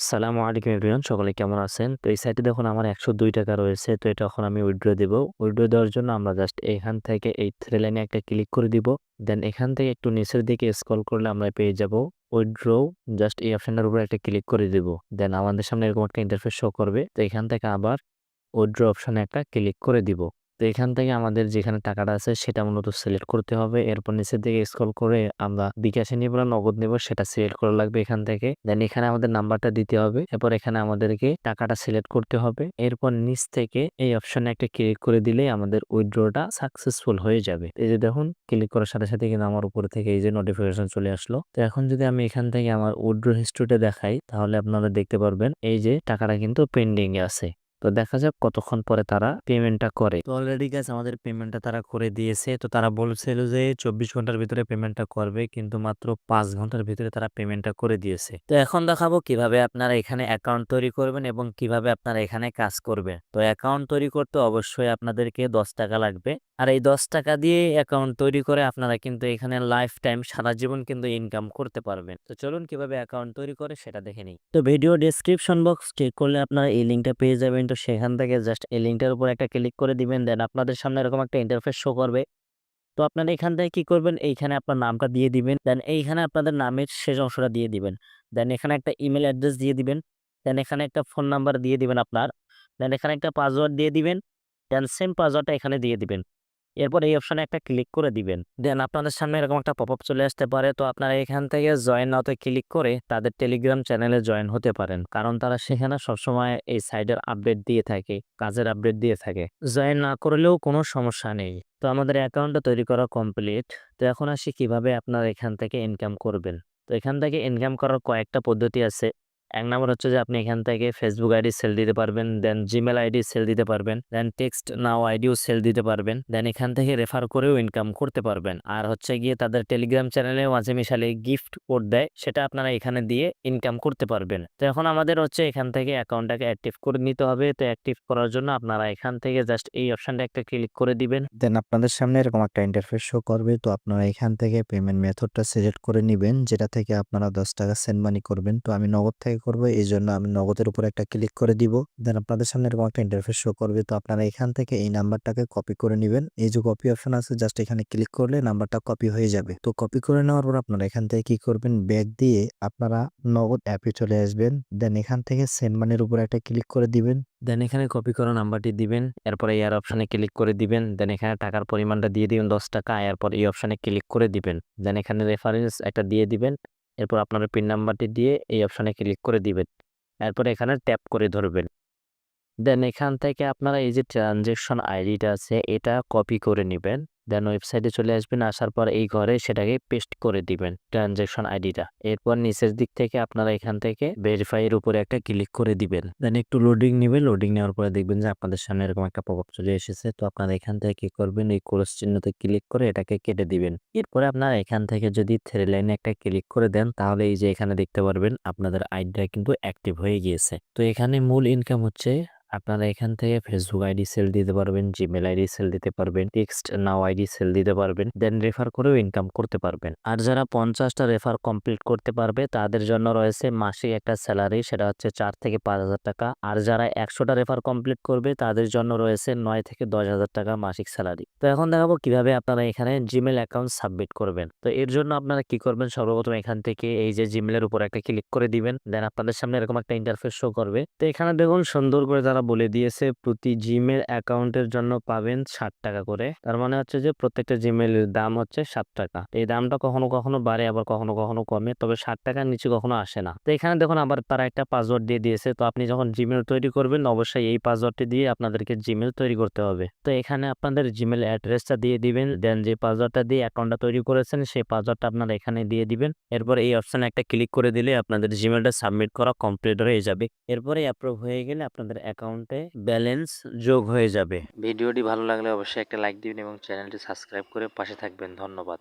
আসসালামু আলাইকুম এভরিওয়ান, সকলে কেমন আছেন? তো এই সাইটে দেখুন আমার ৳১০২ রয়েছে। তো এটা এখন আমি উইথড্র দিব। উইথড্র দেওয়ার জন্য আমরা জাস্ট এখান থেকে এই থ্রি লাইনে একটা ক্লিক করে দিব। দেন এখান থেকে একটু নিচের দিকে স্ক্রল করলে আমরা পেয়ে যাব উইথড্র। জাস্ট এই অপশনটার উপরে একটা ক্লিক করে দিব। দেন আমাদের সামনে এরকম একটা ইন্টারফেস শো করবে। তো এখান থেকে আবার উইথড্র অপশনে একটা ক্লিক করে দিব। তো এখান থেকে আমাদের যেখানে টাকাটা আছে সেটা মূলত সিলেক্ট করতে হবে। এরপর নিচের দিকে স্ক্রল করে আমরা বিকাশে নিব না নগদ নিব সেটা সিলেক্ট করা লাগবে এখান থেকে। দেন এখানে আমাদের নাম্বারটা দিতে হবে। এরপর এখানে আমাদেরকে টাকাটা সিলেক্ট করতে হবে। এরপর নিচ থেকে এই অপশনে একটা ক্লিক করে দিলেই আমাদের উইথড্রটা সাকসেসফুল হয়ে যাবে। এই যে দেখুন ক্লিক করার সাথে সাথে কিন্তু আমার উপরে থেকে এই যে নোটিফিকেশন চলে আসলো। তো এখন যদি আমি এখান থেকে আমার উইথড্র হিস্ট্রিটা দেখাই তাহলে আপনারা দেখতে পারবেন এই যে টাকাটা কিন্তু পেন্ডিং এ আছে। তো দেখা যাক কতক্ষণ পরে তারা পেমেন্টটা করে। তো অলরেডি গাইস আমাদের পেমেন্টটা তারা করে দিয়েছে। তো তারা বলছিল যে ২৪ ঘন্টার ভিতরে পেমেন্টটা করবে, কিন্তু মাত্র ৫ ঘন্টার ভিতরে তারা পেমেন্টটা করে দিয়েছে। তো এখন দেখাবো কিভাবে আপনারা এখানে অ্যাকাউন্ট তৈরি করবেন এবং কিভাবে আপনারা এখানে কাজ করবেন। তো অ্যাকাউন্ট তৈরি করতে অবশ্যই আপনাদেরকে ৳১০ লাগবে। আর এই ৳১০ দিয়ে অ্যাকাউন্ট তৈরি করে আপনারা কিন্তু এখানে লাইফ টাইম সারা জীবন কিন্তু ইনকাম করতে পারবেন। তো চলুন কিভাবে অ্যাকাউন্ট তৈরি করে সেটা দেখে নিই। তো ভিডিও ডেসক্রিপশন বক্স চেক করলে আপনারা এই লিঙ্কটা পেয়ে যাবেন। তো সেখান থেকে জাস্ট এই লিঙ্কটার উপর একটা ক্লিক করে দিবেন। দেন আপনাদের সামনে এরকম একটা ইন্টারফেস শো করবে। তো আপনারা এখান থেকে কি করবেন, এইখানে আপনার নামটা দিয়ে দিবেন। দেন এইখানে আপনাদের নামের শেষ অংশটা দিয়ে দিবেন। দেন এখানে একটা ইমেল অ্যাড্রেস দিয়ে দিবেন। দেন এখানে একটা ফোন নাম্বার দিয়ে দিবেন আপনার। দেন এখানে একটা পাসওয়ার্ড দিয়ে দিবেন। দেন সেম পাসওয়ার্ডটা এখানে দিয়ে দিবেন। এরপর এই অপশনে একটা ক্লিক করে দিবেন। দেন আপনাদের সামনে এরকম একটা পপআপ চলে আসতে পারে। তো আপনারা এখান থেকে জয়েন নাওতে ক্লিক করে তাদের টেলিগ্রাম চ্যানেলে জয়েন হতে পারেন। কারণ তারা সেখানে সবসময় এই সাইটের আপডেট দিয়ে থাকে, কাজের আপডেট দিয়ে থাকে। জয়েন না করলেও কোনো সমস্যা নেই। তো আমাদের অ্যাকাউন্টটা তৈরি করা কমপ্লিট। তো এখন আসি কিভাবে আপনারা এখান থেকে ইনকাম করবেন। তো এখান থেকে ইনকাম করার কয়েকটা পদ্ধতি আছে। এক নাম্বার হচ্ছে যে আপনি এখান থেকে ফেসবুক আইডি সেল দিতে পারবেন, দেন জিমেল আইডি সেল দিতে পারবেন, দেন টেক্সট নাও আইডিও সেল দিতে পারবেন, দেন এখান থেকে রেফার করেও ইনকাম করতে পারবেন। আর হচ্ছে গিয়ে তাদের টেলিগ্রাম চ্যানেলেও মাঝে মিশালে গিফট কোড দেয়, সেটা আপনারা এখানে দিয়ে ইনকাম করতে পারবেন। তো এখন আমাদের হচ্ছে এখান থেকে অ্যাকাউন্টটাকে অ্যাক্টিভ করে নিতে হবে। তো অ্যাক্টিভ করার জন্য আপনারা এখান থেকে জাস্ট এই অপশনটা একটা ক্লিক করে দিবেন। দেন আপনাদের সামনে এরকম একটা ইন্টারফেস শো করবে। তো আপনারা এখান থেকে পেমেন্ট মেথডটা সিলেক্ট করে নিবেন, যেটা থেকে আপনারা ৳১০ সেন্ড মানি করবেন। তো আমি নগদ থেকে করব, এই জন্য আমি নগদের উপর একটা ক্লিক করে দিব। দেন আপনাদের সামনে এরকম একটা ইন্টারফেস শো করবে। তো আপনারা এখান থেকে এই নাম্বারটাকে কপি করে নিবেন। এই যে কপি অপশন আছে, জাস্ট এখানে ক্লিক করলে নাম্বারটা কপি হয়ে যাবে। তো কপি করে নেওয়ার পর আপনারা এখান থেকে কি করবেন, ব্যাক দিয়ে আপনারা নগদ অ্যাপে চলে আসবেন। দেন এখান থেকে সেন্ড মানির উপর একটা ক্লিক করে দিবেন। দেন এখানে কপি করা নাম্বারটি দিবেন। এরপরে এয়ার অপশনে ক্লিক করে দিবেন। দেন এখানে টাকার পরিমাণটা দিয়ে দিবেন ৳১০। এরপর এই অপশনে ক্লিক করে দিবেন। দেন এখানে রেফারেন্স একটা দিয়ে দিবেন। এরপর আপনার পিন নাম্বারটি দিয়ে এই অপশনে ক্লিক করে দিবেন। এরপর এখানে ট্যাপ করে ধরবেন। দেন এখান থেকে আপনারা এই যে ট্রানজেকশন আইডিটা আছে এটা কপি করে নিবেন। দেন ওয়েবসাইটে চলে আসবেন, আসার পর এই ঘরে সেটাকে পেস্ট করে দিবেন ট্রানজেকশন আইডিটা। এরপর নিচের দিক থেকে আপনারা এখান থেকে ভেরিফাই এর উপরে একটা ক্লিক করে দিবেন। দেন একটু লোডিং নিবে, লোডিং নেওয়ার পরে দেখবেন যে আপনাদের সামনে এরকম একটা পপআপ চলে এসেছে। তো আপনারা এখান থেকে কি করবেন, এই ক্রস চিহ্নতে ক্লিক করে এটাকে কেটে দিবেন। এরপরে আপনারা এখান থেকে যদি থ্রি লাইনে একটা ক্লিক করে দেন তাহলে এই যে এখানে দেখতে পারবেন আপনাদের আইডিটা কিন্তু অ্যাক্টিভ হয়ে গিয়েছে। তো এখানে মূল ইনকাম হচ্ছে আপনারা এখান থেকে ফেসবুক আইডি সেল দিতে পারবেন, জিমেল আইডি সেল দিতে পারবেন, টেক্সট নাও আইডি সেল দিতে পারবেন, দেন রেফার করেও ইনকাম করতে পারবেন। আর যারা 50টা রেফার কমপ্লিট করতে পারবে তাদের জন্য রয়েছে মাসিক একটা স্যালারি, সেটা হচ্ছে 4 থেকে 5,000 টাকা। আর যারা 100টা রেফার কমপ্লিট করবে তাদের জন্য রয়েছে 9 থেকে 10,000 টাকা মাসিক স্যালারি। তো এখন দেখাবো কিভাবে আপনারা এখানে জিমেল অ্যাকাউন্ট সাবমিট করবেন। তো এর জন্য আপনারা কি করবেন, সর্বপ্রথম এখান থেকে এই যে জিমেলের উপর একটা ক্লিক করে দিবেন। দেন আপনাদের সামনে এরকম একটা ইন্টারফেস শো করবে। তো এখানে দেখুন সুন্দর করে তারা বলে দিয়েছে প্রতি জিমেল অ্যাকাউন্টের জন্য পাবেন ৳60 করে। তার মানে হচ্ছে যে প্রত্যেকটা জিমেলের দাম হচ্ছে ৳7। এই দামটা কখনো কখনো বাড়ে আবার কখনো কখনো কমে, তবে ৳60 নিচে কখনো আসে না। তো এখানে দেখুন আবার তারা একটা পাসওয়ার্ড দিয়ে দিয়েছে। তো আপনি যখন জিমেল তৈরি করবেন অবশ্যই এই পাসওয়ার্ডটি দিয়ে আপনাদেরকে জিমেল তৈরি করতে হবে। তো এখানে আপনাদের জিমেল অ্যাড্রেসটা দিয়ে দিবেন। দেন যে পাসওয়ার্ডটা দিয়ে অ্যাকাউন্টটা তৈরি করেছেন সেই পাসওয়ার্ডটা আপনারা এখানে দিয়ে দিবেন। এরপর এই অপশনে একটা ক্লিক করে দিলে আপনাদের জিমেলটা সাবমিট করা কমপ্লিট হয়ে যাবে। এরপরে অ্যাপ্রুভ হয়ে গেলে আপনাদের অ্যাকাউন্টে ব্যালেন্স যোগ হয়ে যাবে। ভিডিওটি ভালো লাগলে অবশ্যই একটা লাইক দিবেন এবং চ্যানেলটি সাবস্ক্রাইব করে পাশে থাকবেন। ধন্যবাদ।